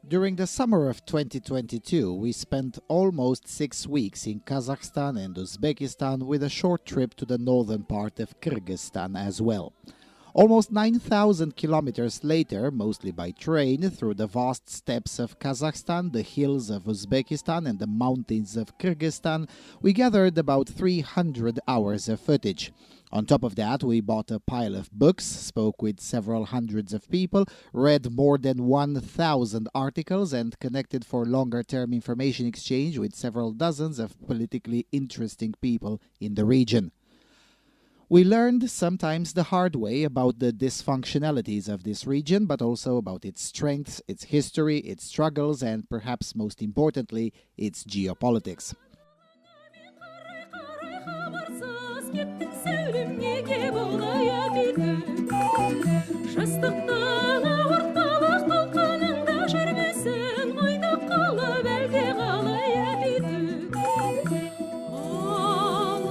During the summer of 2022, we spent almost 6 weeks in Kazakhstan and Uzbekistan with a short trip to the northern part of Kyrgyzstan as well. Almost 9,000 kilometers later, mostly by train, through the vast steppes of Kazakhstan, the hills of Uzbekistan and the mountains of Kyrgyzstan, we gathered about 300 hours of footage. On top of that, we bought a pile of books, spoke with several hundreds of people, read more than 1,000 articles, and connected for longer-term information exchange with several dozens of politically interesting people in the region. We learned, sometimes the hard way, about the dysfunctionalities of this region, but also about its strengths, its history, its struggles, and perhaps most importantly, its geopolitics.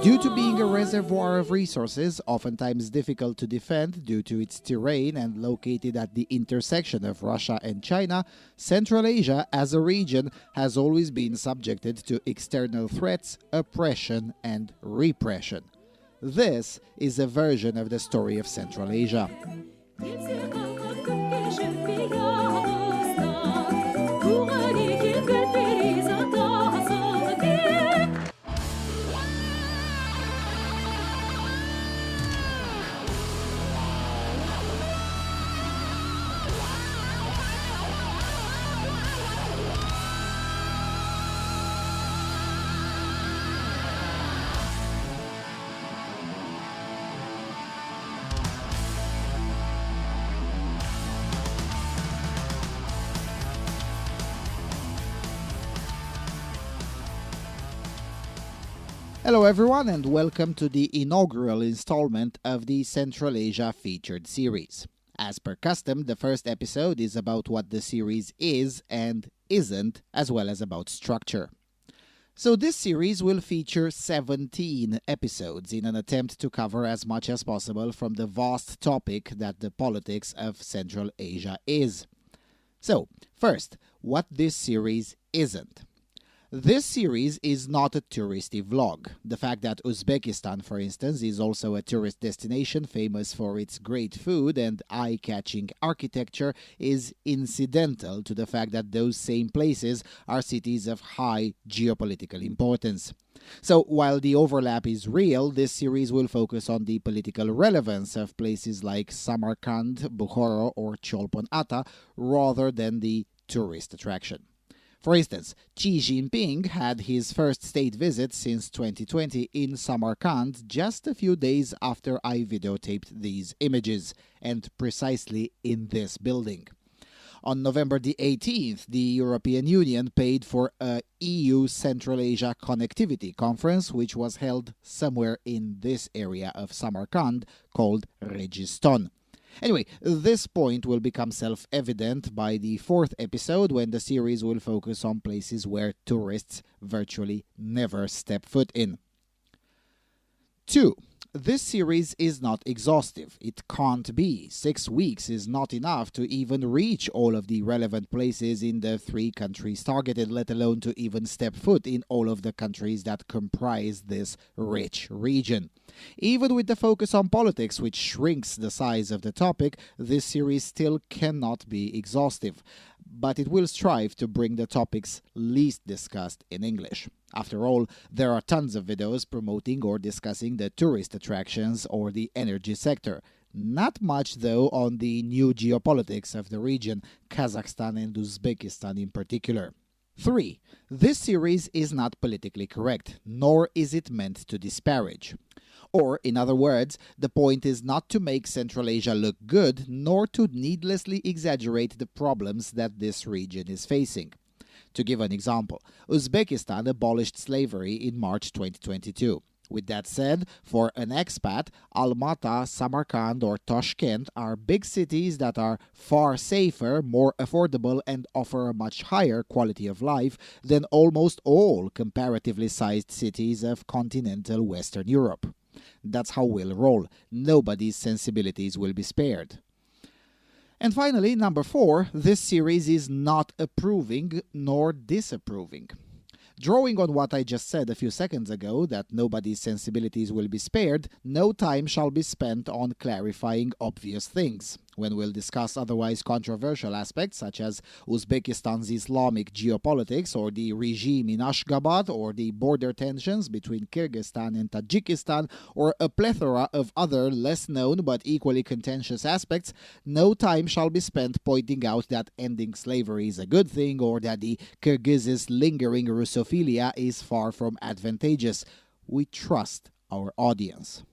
Due to being a reservoir of resources, oftentimes difficult to defend due to its terrain and located at the intersection of Russia and China, Central Asia as a region has always been subjected to external threats, oppression and repression. This is a version of the story of Central Asia. Hello everyone and welcome to the inaugural installment of the Central Asia featured series. As per custom, the first episode is about what the series is and isn't, as well as about structure. So this series will feature 17 episodes in an attempt to cover as much as possible from the vast topic that the politics of Central Asia is. So, first, what this series isn't. This series is not a touristy vlog. The fact that Uzbekistan, for instance, is also a tourist destination famous for its great food and eye-catching architecture is incidental to the fact that those same places are cities of high geopolitical importance. So, while the overlap is real, this series will focus on the political relevance of places like Samarkand, Bukhara or Cholpon Ata rather than the tourist attraction. For instance, Xi Jinping had his first state visit since 2020 in Samarkand just a few days after I videotaped these images, and precisely in this building. On November the 18th, the European Union paid for a EU Central Asia Connectivity Conference, which was held somewhere in this area of Samarkand called Registon. Anyway, this point will become self-evident by the fourth episode when the series will focus on places where tourists virtually never step foot in. 2. This series is not exhaustive. It can't be. 6 weeks is not enough to even reach all of the relevant places in the 3 countries targeted, let alone to even step foot in all of the countries that comprise this rich region. Even with the focus on politics, which shrinks the size of the topic, this series still cannot be exhaustive. But it will strive to bring the topics least discussed in English. After all, there are tons of videos promoting or discussing the tourist attractions or the energy sector. Not much, though, on the new geopolitics of the region, Kazakhstan and Uzbekistan in particular. 3. This series is not politically correct, nor is it meant to disparage. Or, in other words, the point is not to make Central Asia look good, nor to needlessly exaggerate the problems that this region is facing. To give an example, Uzbekistan abolished slavery in March 2022. With that said, for an expat, Almaty, Samarkand or Tashkent are big cities that are far safer, more affordable and offer a much higher quality of life than almost all comparatively sized cities of continental Western Europe. That's how we'll roll. Nobody's sensibilities will be spared. And finally, number 4, this series is not approving nor disapproving. Drawing on what I just said a few seconds ago, that nobody's sensibilities will be spared, no time shall be spent on clarifying obvious things. When we'll discuss otherwise controversial aspects such as Uzbekistan's Islamic geopolitics or the regime in Ashgabat or the border tensions between Kyrgyzstan and Tajikistan or a plethora of other less known but equally contentious aspects, no time shall be spent pointing out that ending slavery is a good thing or that the Kyrgyz's lingering Russophilia is far from advantageous. We trust our audience.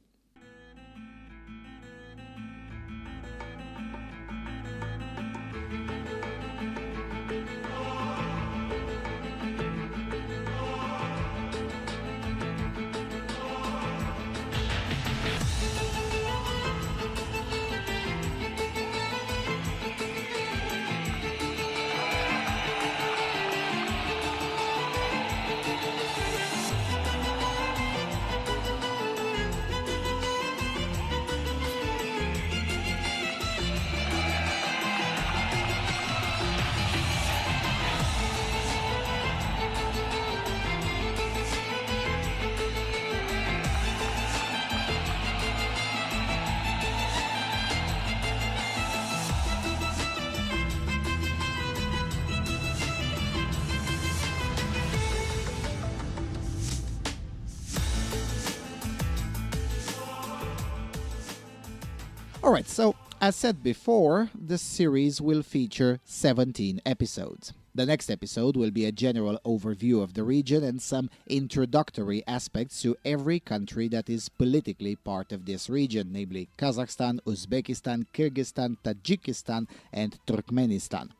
Alright, so as said before, the series will feature 17 episodes. The next episode will be a general overview of the region and some introductory aspects to every country that is politically part of this region, namely Kazakhstan, Uzbekistan, Kyrgyzstan, Tajikistan, and Turkmenistan.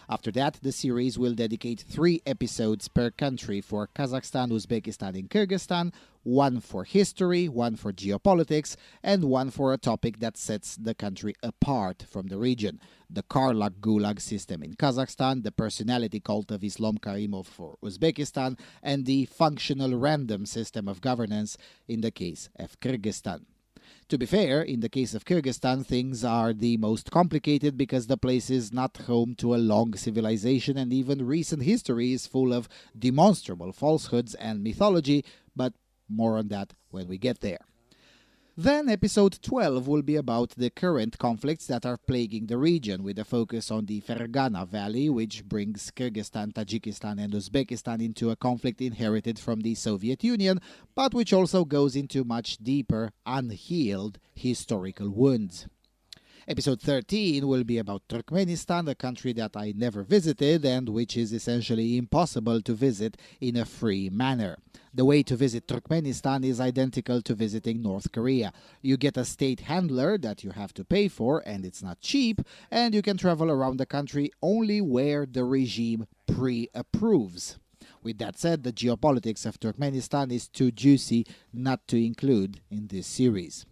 After that, the series will dedicate 3 episodes per country for Kazakhstan, Uzbekistan, and Kyrgyzstan, 1 for history, 1 for geopolitics, and 1 for a topic that sets the country apart from the region: the Karlak Gulag system in Kazakhstan, the personality cult of Islam Karimov for Uzbekistan, and the functional random system of governance in the case of Kyrgyzstan. To be fair, in the case of Kyrgyzstan, things are the most complicated because the place is not home to a long civilization and even recent history is full of demonstrable falsehoods and mythology, but more on that when we get there. Then episode 12 will be about the current conflicts that are plaguing the region, with a focus on the Fergana Valley, which brings Kyrgyzstan, Tajikistan, and Uzbekistan into a conflict inherited from the Soviet Union, but which also goes into much deeper, unhealed historical wounds. Episode 13 will be about Turkmenistan, a country that I never visited and which is essentially impossible to visit in a free manner. The way to visit Turkmenistan is identical to visiting North Korea. You get a state handler that you have to pay for, and it's not cheap, and you can travel around the country only where the regime pre-approves. With that said, the geopolitics of Turkmenistan is too juicy not to include in this series.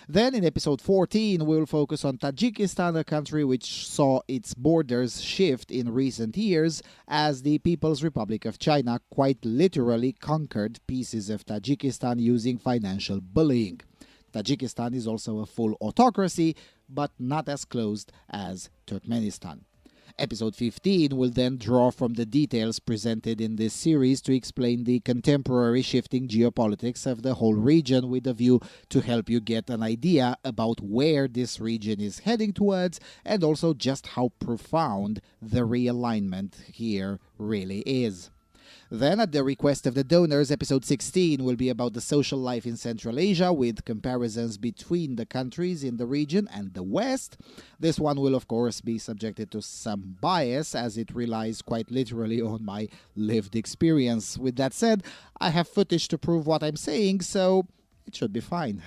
Then in episode 14, we'll focus on Tajikistan, a country which saw its borders shift in recent years as the People's Republic of China quite literally conquered pieces of Tajikistan using financial bullying. Tajikistan is also a full autocracy, but not as closed as Turkmenistan. Episode 15 will then draw from the details presented in this series to explain the contemporary shifting geopolitics of the whole region, with a view to help you get an idea about where this region is heading towards and also just how profound the realignment here really is. Then, at the request of the donors, episode 16 will be about the social life in Central Asia, with comparisons between the countries in the region and the West. This one will, of course, be subjected to some bias, as it relies quite literally on my lived experience. With that said, I have footage to prove what I'm saying, so it should be fine.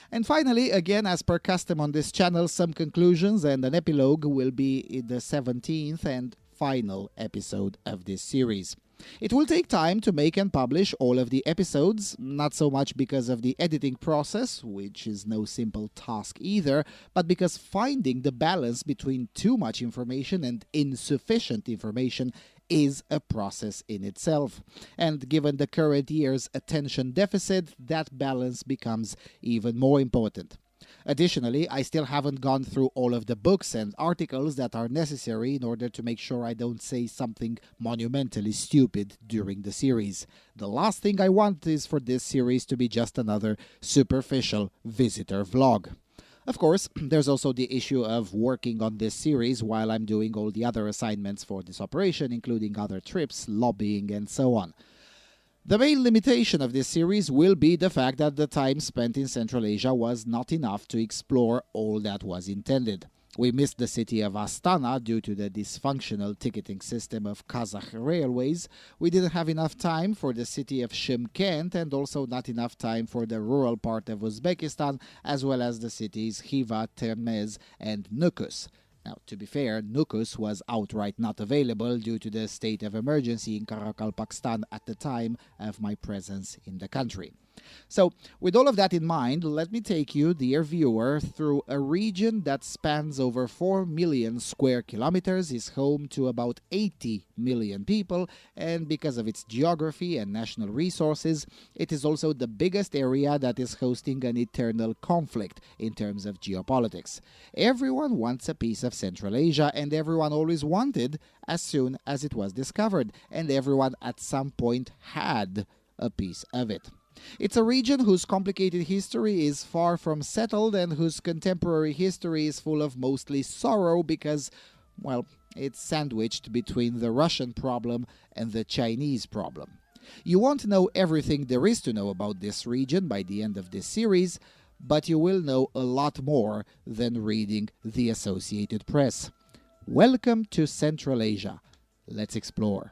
And finally, again, as per custom on this channel, some conclusions and an epilogue will be in the 17th and final episode of this series. It will take time to make and publish all of the episodes, not so much because of the editing process, which is no simple task either, but because finding the balance between too much information and insufficient information is a process in itself. And given the current year's attention deficit, that balance becomes even more important. Additionally, I still haven't gone through all of the books and articles that are necessary in order to make sure I don't say something monumentally stupid during the series. The last thing I want is for this series to be just another superficial visitor vlog. Of course, there's also the issue of working on this series while I'm doing all the other assignments for this operation, including other trips, lobbying, and so on. The main limitation of this series will be the fact that the time spent in Central Asia was not enough to explore all that was intended. We missed the city of Astana due to the dysfunctional ticketing system of Kazakh railways. We didn't have enough time for the city of Shymkent, and also not enough time for the rural part of Uzbekistan, as well as the cities Khiva, Termez, and Nukus. Now, to be fair, Nukus was outright not available due to the state of emergency in Kyrgyzstan at the time of my presence in the country. So, with all of that in mind, let me take you, dear viewer, through a region that spans over 4 million square kilometers, is home to about 80 million people, and because of its geography and national resources, it is also the biggest area that is hosting an eternal conflict in terms of geopolitics. Everyone wants a piece of Central Asia, and everyone always wanted as soon as it was discovered, and everyone at some point had a piece of it. It's a region whose complicated history is far from settled and whose contemporary history is full of mostly sorrow because, well, it's sandwiched between the Russian problem and the Chinese problem. You won't know everything there is to know about this region by the end of this series, but you will know a lot more than reading the Associated Press. Welcome to Central Asia. Let's explore.